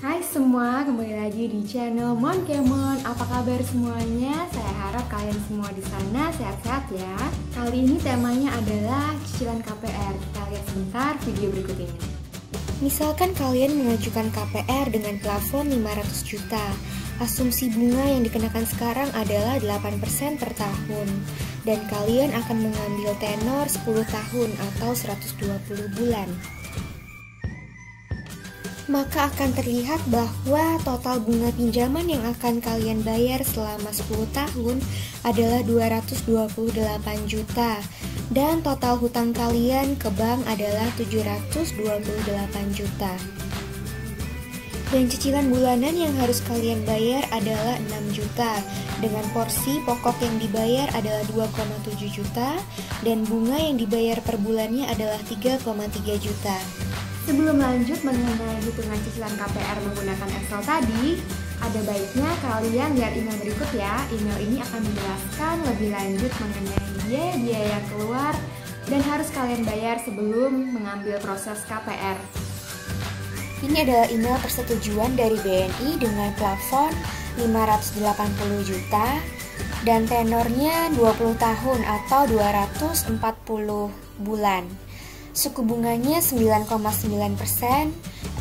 Hai semua, kembali lagi di channel Monkemon. Apa kabar semuanya? Saya harap kalian semua di sana sehat-sehat ya. Kali ini temanya adalah cicilan KPR. Kita lihat sebentar video berikut ini. Misalkan kalian mengajukan KPR dengan plafon 500 juta. Asumsi bunga yang dikenakan sekarang adalah 8% per tahun. Dan kalian akan mengambil tenor 10 tahun atau 120 bulan. Maka akan terlihat bahwa total bunga pinjaman yang akan kalian bayar selama 10 tahun adalah 228 juta dan total hutang kalian ke bank adalah 728 juta. Dan cicilan bulanan yang harus kalian bayar adalah 6 juta dengan porsi pokok yang dibayar adalah 2,7 juta dan bunga yang dibayar per bulannya adalah 3,3 juta. Sebelum lanjut mengenai hitungan cicilan KPR menggunakan Excel tadi, ada baiknya kalian lihat email berikut ya. Email ini akan menjelaskan lebih lanjut mengenai biaya-biaya yang keluar dan harus kalian bayar sebelum mengambil proses KPR. Ini adalah email persetujuan dari BNI dengan plafon 580 juta dan tenornya 20 tahun atau 240 bulan. Suku bunganya 9,9%,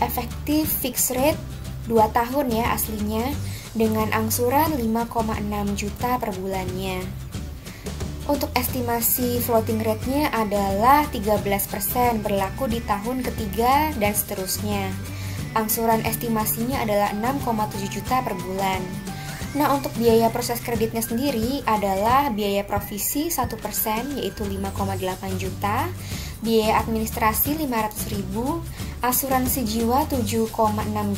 efektif fixed rate 2 tahun ya aslinya, dengan angsuran 5,6 juta per bulannya. Untuk estimasi floating rate-nya adalah 13% berlaku di tahun ketiga dan seterusnya. Angsuran estimasinya adalah 6,7 juta per bulan. Nah, untuk biaya proses kreditnya sendiri adalah biaya provisi 1% yaitu 5,8 juta, biaya administrasi 500.000, asuransi jiwa 7,6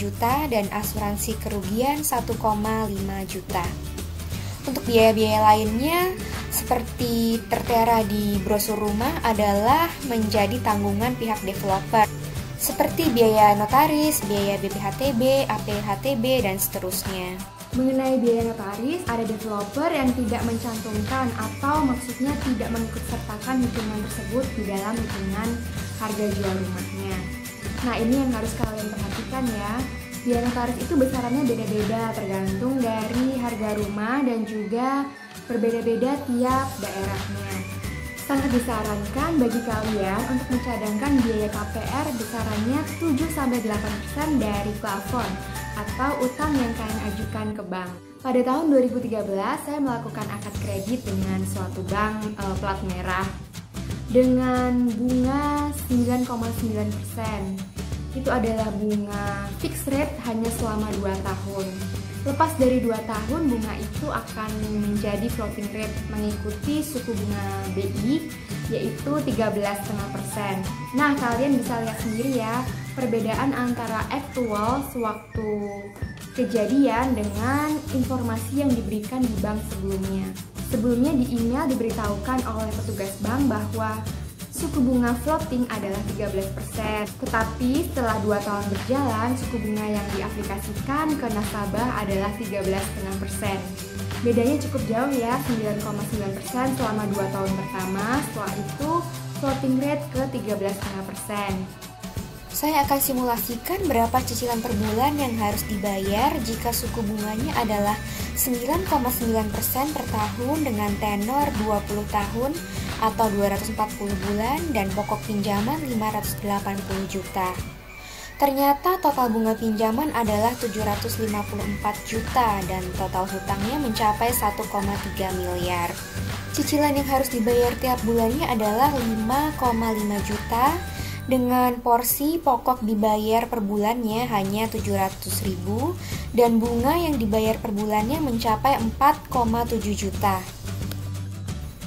juta, dan asuransi kerugian 1,5 juta. Untuk biaya-biaya lainnya, seperti tertera di brosur rumah adalah menjadi tanggungan pihak developer, seperti biaya notaris, biaya BPHTB, APHTB, dan seterusnya. Mengenai biaya notaris, ada developer yang tidak mencantumkan atau maksudnya tidak mengikutsertakan hitungan tersebut di dalam hitungan harga jual rumahnya. Nah, ini yang harus kalian perhatikan ya. Biaya notaris itu besarannya beda-beda tergantung dari harga rumah dan juga berbeda-beda tiap daerahnya. Sangat disarankan bagi kalian untuk mencadangkan biaya KPR besarannya 7-8% dari plafon atau utang yang kalian ajukan ke bank. Pada tahun 2013, saya melakukan akad kredit dengan suatu bank plat merah dengan bunga 9,9%. Itu adalah bunga fixed rate hanya selama 2 tahun. Lepas dari 2 tahun, bunga itu akan menjadi floating rate mengikuti suku bunga BI, yaitu 13,5%. Nah, kalian bisa lihat sendiri ya, perbedaan antara aktual sewaktu kejadian dengan informasi yang diberikan di bank sebelumnya. Sebelumnya di email diberitahukan oleh petugas bank bahwa suku bunga floating adalah 13%, tetapi setelah 2 tahun berjalan, suku bunga yang diaplikasikan ke nasabah adalah 13,5%. Bedanya cukup jauh ya, 9,9% selama 2 tahun pertama, setelah itu floating rate ke 13,5%. Saya akan simulasikan berapa cicilan per bulan yang harus dibayar jika suku bunganya adalah 9,9% per tahun dengan tenor 20 tahun atau 240 bulan dan pokok pinjaman 580 juta. Ternyata total bunga pinjaman adalah 754 juta dan total hutangnya mencapai 1,3 miliar. Cicilan yang harus dibayar tiap bulannya adalah 5,5 juta dengan porsi pokok dibayar per bulannya hanya 700.000 dan bunga yang dibayar per bulannya mencapai 4,7 juta.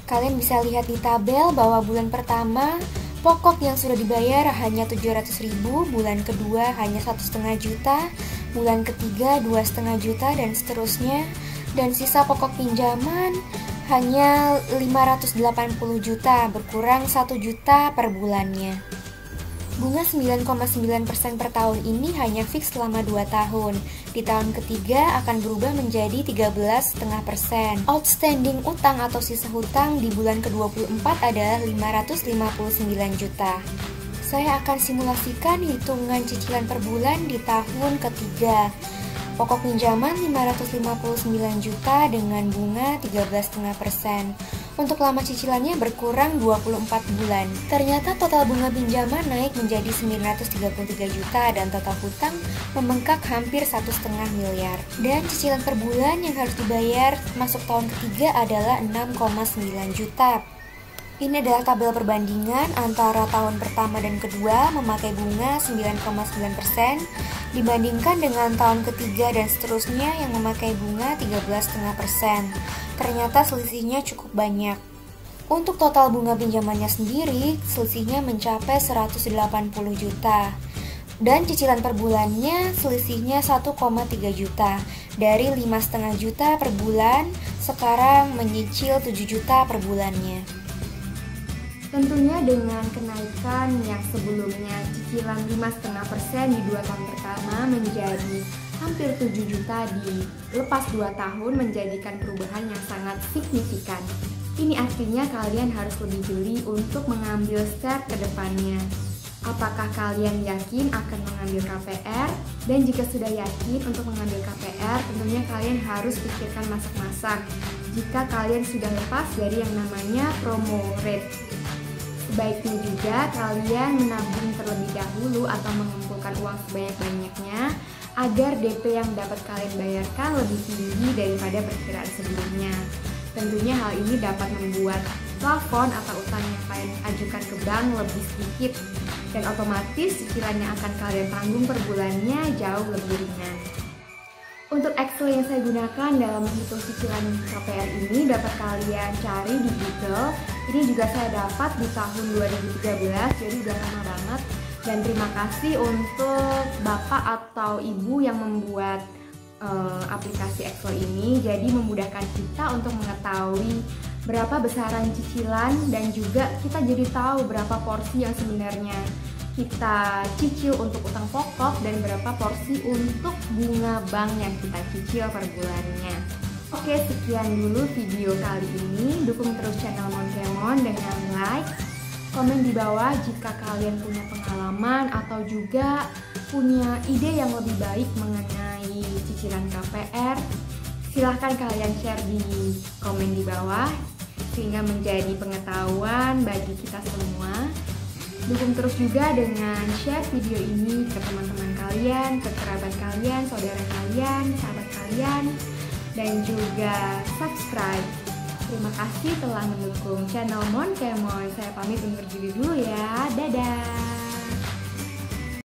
Kalian bisa lihat di tabel bahwa bulan pertama pokok yang sudah dibayar hanya 700.000, bulan kedua hanya 1,5 juta, bulan ketiga 2,5 juta dan seterusnya, dan sisa pokok pinjaman hanya 580 juta, berkurang 1 juta per bulannya. Bunga 9,9% per tahun ini hanya fix selama 2 tahun. Di tahun ketiga akan berubah menjadi 13,5%. Outstanding utang atau sisa hutang di bulan ke-24 adalah 559 juta. Saya akan simulasikan hitungan cicilan per bulan di tahun ketiga. Pokok pinjaman 559 juta dengan bunga 13,5%. Untuk lama cicilannya berkurang 24 bulan. Ternyata total bunga pinjaman naik menjadi 933 juta dan total hutang membengkak hampir 1,5 miliar. Dan cicilan per bulan yang harus dibayar masuk tahun ketiga adalah 6,9 juta. Ini adalah tabel perbandingan antara tahun pertama dan kedua memakai bunga 9,9% dibandingkan dengan tahun ketiga dan seterusnya yang memakai bunga 13,5%. Ternyata selisihnya cukup banyak. Untuk total bunga pinjamannya sendiri, selisihnya mencapai 180 juta. Dan cicilan per bulannya selisihnya 1,3 juta. Dari 5,5 juta per bulan, sekarang menyicil 7 juta per bulannya. Tentunya dengan kenaikan yang sebelumnya cicilan 5,5% di 2 tahun pertama menjadi hampir 7 juta di lepas 2 tahun menjadikan perubahan yang sangat signifikan. Ini artinya kalian harus lebih jeli untuk mengambil step ke depannya. Apakah kalian yakin akan mengambil KPR? Dan jika sudah yakin untuk mengambil KPR, tentunya kalian harus pikirkan masak-masak jika kalian sudah lepas dari yang namanya promo rate. Sebaiknya juga kalian menabung terlebih dahulu atau mengumpulkan uang sebanyak-banyaknya agar DP yang dapat kalian bayarkan lebih tinggi daripada perkiraan sebelumnya. Tentunya hal ini dapat membuat plafon atau utang yang kalian ajukan ke bank lebih sedikit dan otomatis cicilan yang akan kalian tanggung per bulannya jauh lebih ringan. Untuk Excel yang saya gunakan dalam menghitung cicilan KPR ini dapat kalian cari di Google. Ini juga saya dapat di tahun 2013, jadi udah lama banget. Dan terima kasih untuk Bapak atau Ibu yang membuat aplikasi Excel ini. Jadi memudahkan kita untuk mengetahui berapa besaran cicilan dan juga kita jadi tahu berapa porsi yang sebenarnya kita cicil untuk utang pokok dan berapa porsi untuk bunga bank yang kita cicil per bulannya. Oke, sekian dulu video kali ini. Dukung terus channel Monkemon dengan like, komen di bawah jika kalian punya pengalaman atau juga punya ide yang lebih baik mengenai cicilan KPR. Silahkan kalian share di komen di bawah sehingga menjadi pengetahuan bagi kita semua. Dukung terus juga dengan share video ini ke teman-teman kalian, ke kerabat kalian, saudara kalian, sahabat kalian, dan juga subscribe. Terima kasih telah mendukung channel Monkemon. Saya pamit undur diri dulu ya. Dadah!